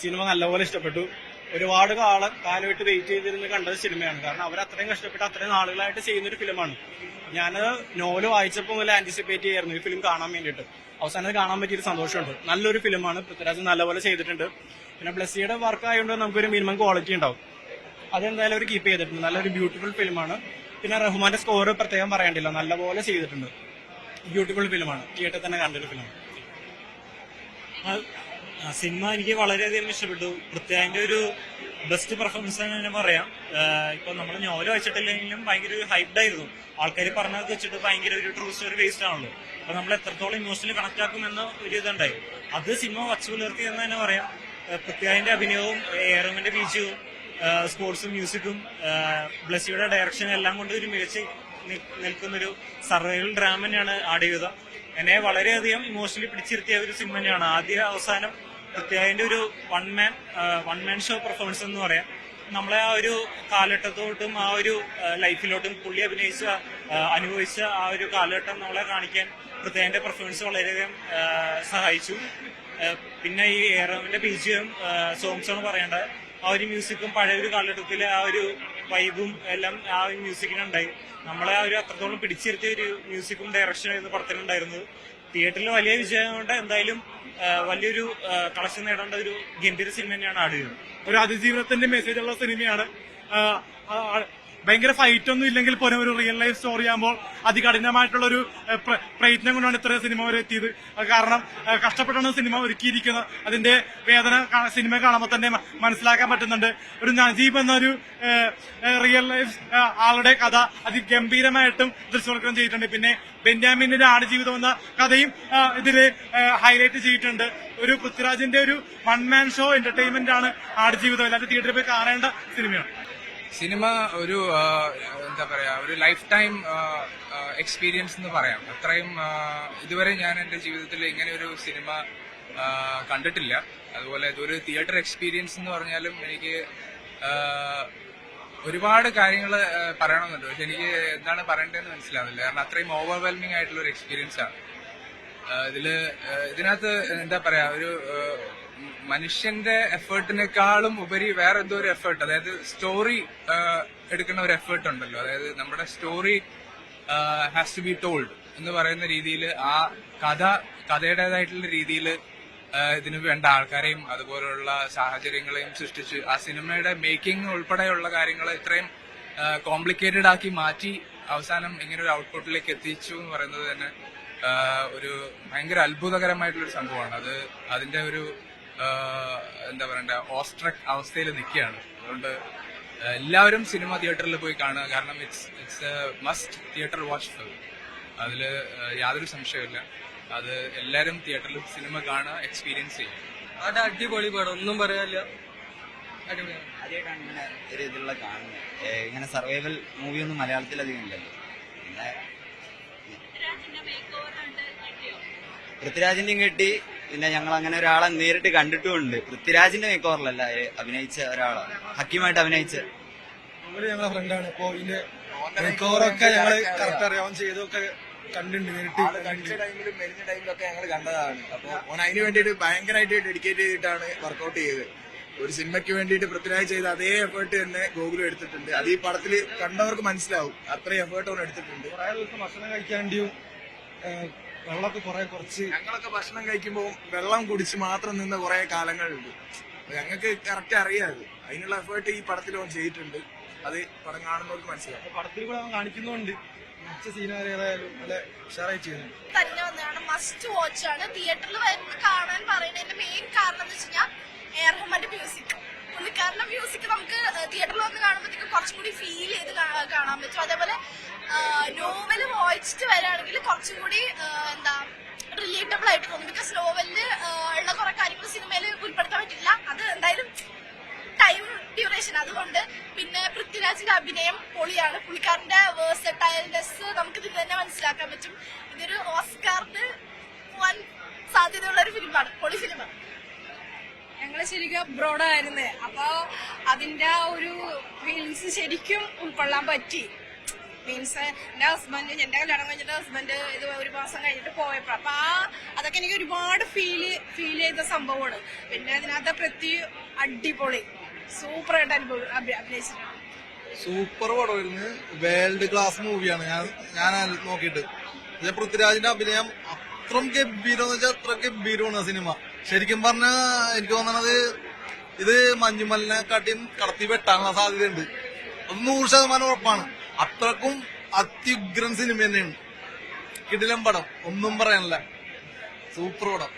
Cinema നല്ലപോലെ ഇഷ്ടപ്പെട്ടു. ഒരുപാട് കാലമായിട്ട് വെയിറ്റ് ചെയ്തിരുന്ന് കണ്ട സിനിമയാണ്. കാരണം അവർ അത്രയും കഷ്ടപ്പെട്ട് അത്രയും നാളുകളായിട്ട് ചെയ്യുന്ന ഒരു ഫിലിമാണ്. ഞാൻ നോവല് വായിച്ചപ്പോൾ മുതൽ ആന്റിസിപ്പേറ്റ് ചെയ്യായിരുന്നു ഈ ഫിലിം കാണാൻ വേണ്ടിയിട്ട്. അവസാനം കാണാൻ പറ്റിയൊരു സന്തോഷമുണ്ട്. നല്ലൊരു ഫിലിമാണ്. പൃഥ്വിരാജ് നല്ലപോലെ ചെയ്തിട്ടുണ്ട്. പിന്നെ ബ്ലസ്സിയുടെ വർക്ക് ആയതുകൊണ്ട് നമുക്കൊരു മിനിമം ക്വാളിറ്റി ഉണ്ടാവും. അതെന്തായാലും അവർ കീപ്പ് ചെയ്തിട്ടുണ്ട്. നല്ലൊരു ബ്യൂട്ടിഫുൾ ഫിലിമാണ്. പിന്നെ റഹ്മാന്റെ സ്കോർ പ്രത്യേകം പറയേണ്ടില്ല, നല്ലപോലെ ചെയ്തിട്ടുണ്ട്. ബ്യൂട്ടിഫുൾ ഫിലിമാണ്. തിയേറ്ററിൽ തന്നെ കണ്ടൊരു ഫിലിമാണ്. സിനിമ എനിക്ക് വളരെയധികം ഇഷ്ടപ്പെട്ടു. പൃഥ്വിരാജിന്റെ ഒരു ബെസ്റ്റ് പെർഫോമൻസ് എന്ന് തന്നെ പറയാം. ഇപ്പൊ നമ്മൾ നോവൽ വെച്ചിട്ടില്ലെങ്കിലും ഭയങ്കര ഒരു ഹൈപ്ഡ് ആയിരുന്നു. ആൾക്കാർ പറഞ്ഞത് വെച്ചിട്ട് ഭയങ്കര ഒരു ട്രൂ സ്റ്റോറി ബേസ്ഡ് ആണല്ലോ. അപ്പൊ നമ്മൾ എത്രത്തോളം ഇമോഷണലി കണക്ട് ആക്കുമെന്ന ഒരു ഇതുണ്ടായി. അത് സിനിമ വച്ചു പുലർത്തി എന്ന് തന്നെ പറയാം. പൃഥ്വിരാജിന്റെ അഭിനയവും എയറോമിന്റെ ബീച്ചും സ്പോർട്സും മ്യൂസിക്കും ബ്ലസ്സിയുടെ ഡയറക്ഷനും എല്ലാം കൊണ്ട് ഒരു മികച്ച് നിൽക്കുന്നൊരു സർവൈവൽ ഡ്രാമ തന്നെയാണ് ആടുജീവിതം. എന്നെ വളരെയധികം ഇമോഷണലി പിടിച്ചിരുത്തിയ ഒരു സിനിമ തന്നെയാണ്. ആദ്യ അവസാനം പൃഥ്വിരാജിന്റെ ഒരു വൺ മാൻ ഷോ പെർഫോമൻസ് എന്ന് പറയാം. നമ്മളെ ആ ഒരു കാലഘട്ടത്തോട്ടും ആ ഒരു ലൈഫിലോട്ടും പുള്ളി അനുഭവിച്ച ആ ഒരു കാലഘട്ടം നമ്മളെ കാണിക്കാൻ പൃഥ്വിരാജിന്റെ പെർഫോമൻസ് വളരെയധികം സഹായിച്ചു. പിന്നെ ഈ എയറോമിന്റെ ബീജിയും സോങ്സാണ് പറയേണ്ടത്. ആ ഒരു മ്യൂസിക്കും പഴയ ഒരു കാലഘട്ടത്തിലെ ആ ഒരു വൈബും എല്ലാം ആ ഒരു മ്യൂസിക്കിനുണ്ടായി. നമ്മളെ ആ ഒരു അത്രത്തോളം പിടിച്ചിരുത്തിയ ഒരു മ്യൂസിക്കും ഡയറക്ഷനും ആയിരുന്നു പടത്തിനുണ്ടായിരുന്നത്. തിയേറ്ററിൽ വലിയ വിജയം കൊണ്ട് എന്തായാലും വലിയൊരു കളക്ഷൻ നേടേണ്ട ഒരു ഗംഭീര സിനിമ തന്നെയാണ് ആടുജീവിതം. ഒരു അതിജീവനത്തിന്റെ മെസ്സേജ് ഉള്ള സിനിമയാണ്. ഭയങ്കര ഫൈറ്റ് ഒന്നും ഇല്ലെങ്കിൽ പോലും ഒരു റിയൽ ലൈഫ് സ്റ്റോറി ആകുമ്പോൾ അതികഠിനമായിട്ടുള്ള ഒരു പ്രയത്നം കൊണ്ടാണ് ഇത്രയും സിനിമ വരെ എത്തിയത്. കാരണം കഷ്ടപ്പെട്ടാണ് സിനിമ ഒരുക്കിയിരിക്കുന്നത്. അതിന്റെ വേദന സിനിമ കാണുമ്പോൾ തന്നെ മനസ്സിലാക്കാൻ പറ്റുന്നുണ്ട്. ഒരു നജീബ് എന്നൊരു റിയൽ ലൈഫ് ആളുടെ കഥ അതിഗംഭീരമായിട്ടും ദൃശ്യവൽക്കരണം ചെയ്തിട്ടുണ്ട്. പിന്നെ ബെന്യാമിന്റെ ആടുജീവിതം എന്ന കഥയും ഇതില് ഹൈലൈറ്റ് ചെയ്തിട്ടുണ്ട്. ഒരു പൃഥ്വിരാജിന്റെ ഒരു വൺ മാൻ ഷോ എന്റർടൈൻമെന്റ് ആണ് ആടുജീവിതം. എല്ലാവരും തിയേറ്ററിൽ പോയി കാണേണ്ട സിനിമയാണ്. സിനിമ ഒരു എന്താ പറയാ, ഒരു ലൈഫ് ടൈം എക്സ്പീരിയൻസ് എന്ന് പറയാം. അത്രയും ഇതുവരെ ഞാൻ എന്റെ ജീവിതത്തിൽ ഇങ്ങനെ ഒരു സിനിമ കണ്ടിട്ടില്ല. അതുപോലെ ഇതൊരു തിയേറ്റർ എക്സ്പീരിയൻസ് എന്ന് പറഞ്ഞാലും എനിക്ക് ഒരുപാട് കാര്യങ്ങൾ പറയണമെന്നുണ്ട്. പക്ഷെ എനിക്ക് എന്താണ് പറയേണ്ടതെന്ന് മനസ്സിലാവുന്നില്ല. കാരണം അത്രയും ഓവർവെൽമിംഗ് ആയിട്ടുള്ള ഒരു എക്സ്പീരിയൻസ് ആണ്. ഇതിനകത്ത് എന്താ പറയാ, ഒരു മനുഷ്യന്റെ എഫേർട്ടിനേക്കാളും ഉപരി വേറെ എന്തോ ഒരു എഫേർട്ട്, അതായത് സ്റ്റോറി എടുക്കുന്ന ഒരു എഫേർട്ട് ഉണ്ടല്ലോ. അതായത് നമ്മുടെ story has to be told എന്ന് പറയുന്ന രീതിയിൽ ആ കഥയുടേതായിട്ടുള്ള രീതിയിൽ ഇതിന് വേണ്ട ആൾക്കാരെയും അതുപോലുള്ള സാഹചര്യങ്ങളെയും സൃഷ്ടിച്ച് ആ സിനിമയുടെ മേക്കിംഗ് ഉൾപ്പെടെയുള്ള കാര്യങ്ങൾ ഇത്രയും കോംപ്ലിക്കേറ്റഡ് ആക്കി മാറ്റി അവസാനം ഇങ്ങനെ ഒരു ഔട്ട്പുട്ടിലേക്ക് എത്തിച്ചു എന്ന് പറയുന്നത് തന്നെ ഒരു ഭയങ്കര അത്ഭുതകരമായിട്ടുള്ളൊരു സംഭവമാണ്. അതിന്റെ ഒരു എന്താ പറയണ്ട, ഓസ്ട്രക് അവസ്ഥയിൽ നിൽക്കുകയാണ്. അതുകൊണ്ട് എല്ലാവരും സിനിമ തിയേറ്ററിൽ പോയി കാണുക. കാരണം it's must theatre watch film. അതിൽ യാതൊരു സംശയമില്ല. അത് എല്ലാവരും തിയേറ്ററിൽ സിനിമ കാണുക, എക്സ്പീരിയൻസ് ചെയ്യും. അത് അടിപൊളി പടം, ഒന്നും പറയാനില്ല. ആദ്യമായിട്ടാണ് ഇങ്ങനെ ഒരു ഇതിലുള്ള കാണുന്നത്. ഇങ്ങനെ സർവൈവൽ മൂവിയൊന്നും മലയാളത്തിൽ അധികം ഇല്ലല്ലോ. പിന്നെ പൃഥ്വിരാജിന്റെയും കിട്ടി. പിന്നെ ഞങ്ങൾ അങ്ങനെ ഒരാളെ നേരിട്ട് കണ്ടിട്ടുമുണ്ട്. പൃഥ്വിരാജിന്റെ മേക്കോറിലല്ല അഭിനയിച്ച ഒരാളാണ്, ഹക്കീമായിട്ട് അഭിനയിച്ച ഞങ്ങളെ ഫ്രണ്ടാണ്. ഇപ്പൊ ഇതിന്റെ മേക്കോറൊക്കെ ഞങ്ങള് കറക്റ്റ് അറിയാൻ ചെയ്തൊക്കെ കണ്ടിട്ടുണ്ട് നേരിട്ട്. മെരിഞ്ഞ ടൈമിലൊക്കെ ഞങ്ങൾ കണ്ടതാണ്. അപ്പൊ ഓൻ അതിന് വേണ്ടിയിട്ട് ഭയങ്കരമായിട്ട് ഡെഡിക്കേറ്റ് ചെയ്തിട്ടാണ് വർക്ക്ഔട്ട് ചെയ്തത്. ഒരു സിനിമയ്ക്ക് വേണ്ടിയിട്ട് പൃഥ്വിരാജ് ചെയ്ത അതേ എഫേർട്ട് തന്നെ ഗോകുലും എടുത്തിട്ടുണ്ട്. അത് ഈ പടത്തിൽ കണ്ടവർക്ക് മനസ്സിലാവും. അത്രയും എഫേർട്ട് ഓൻ എടുത്തിട്ടുണ്ട്. കുറെ ദിവസം ഭക്ഷണം കഴിക്കാണ്ടിയും വെള്ളമൊക്കെ കുറച്ച് ഞങ്ങളൊക്കെ ഭക്ഷണം കഴിക്കുമ്പോൾ വെള്ളം കുടിച്ച് മാത്രം നിന്ന കുറെ കാലങ്ങളുണ്ട്. ഞങ്ങൾക്ക് കറക്റ്റ് അറിയാത്. അതിനുള്ള എഫേർട്ട് ഈ പടത്തിൽ ഓൻ ചെയ്തിട്ടുണ്ട്. അത് പടം കാണുന്നവർക്ക് മനസ്സിലാവും. പടത്തിൽ കൂടെ അവൻ കാണിക്കുന്നുണ്ട്. മിച്ച സീനറിയായാലും നല്ല ഉഷാറായി ചെയ്യുന്നു. തന്നെ വന്നതാണ്, മസ്റ്റ് വാച്ച് ആണ്. തിയേറ്ററിൽ വരുന്ന കാണാൻ പറയുന്നതിന്റെ മെയിൻ കാരണം എന്ന് വെച്ച് കഴിഞ്ഞാൽ റഹ്മാന്റെ മ്യൂസിക്. പുള്ളിക്കാരന്റെ മ്യൂസിക് നമുക്ക് തിയേറ്ററിൽ വന്ന് കാണുമ്പോഴത്തേക്ക് കുറച്ചും കൂടി ഫീൽ ചെയ്ത് കാണാൻ പറ്റും. അതേപോലെ നോവല് വായിച്ചിട്ട് വരാണെങ്കിൽ കുറച്ചും കൂടി എന്താ റിലേറ്റബിൾ ആയിട്ട് തോന്നും. ബിക്കോസ് നോവലില് ഉള്ള കുറെ കാര്യങ്ങൾ സിനിമയിൽ ഉൾപ്പെടുത്താൻ പറ്റില്ല. അത് എന്തായാലും ടൈം ഡ്യൂറേഷൻ. അതുകൊണ്ട് പിന്നെ പൃഥ്വിരാജിന്റെ അഭിനയം പൊളിയാണ്. പുള്ളിക്കാരന്റെ വേഴ്സറ്റൈൽനെസ് നമുക്ക് ഇതിൽ തന്നെ മനസ്സിലാക്കാൻ പറ്റും. ഇതൊരു ഓസ്കാറിന് പോവാൻ സാധ്യതയുള്ള ഒരു ഫിലിമാണ്, പൊളി ഫിലിമാണ്. ഞങ്ങള് ശരിക്കും അബ്രോഡായിരുന്നേ. അപ്പൊ അതിന്റെ ഒരു ഫീലിങ്സ് ശരിക്കും ഉൾക്കൊള്ളാൻ പറ്റി. മീൻസ് എന്റെ ഹസ്ബൻഡ് എന്റെ കല്യാണം കഴിഞ്ഞിട്ട് ഹസ്ബൻഡ് ഇത് ഒരു മാസം കഴിഞ്ഞിട്ട് പോയപ്പോ അപ്പൊ അതൊക്കെ എനിക്ക് ഒരുപാട് ഫീൽ ചെയ്ത സംഭവമാണ്. പിന്നെ അതിനകത്ത് അടിപൊളി സൂപ്പറായിട്ട് അഭിനയിച്ചിട്ടുണ്ട്. സൂപ്പർ പടമായിരുന്നു. വേൾഡ് ക്ലാസ് മൂവിയാണ്. ഞാൻ നോക്കിയിട്ട് പൃഥ്വിരാജിന്റെ അഭിനയം അത്ര ഗംഭീരം എന്ന് വെച്ചാൽ അത്ര ഗംഭീരമാണ് സിനിമ. ശരിക്കും പറഞ്ഞ എനിക്ക് തോന്നണത് ഇത് മഞ്ഞുമലിനെ കാട്ടിയും കടത്തി വെട്ടാനുള്ള സാധ്യതയുണ്ട്. അത് 100% ഉറപ്പാണ്. അത്രക്കും അത്യുഗ്രൻ സിനിമ തന്നെയാണ്. കിടിലം പടം, ഒന്നും പറയാനില്ല. സൂപ്പർ പടം.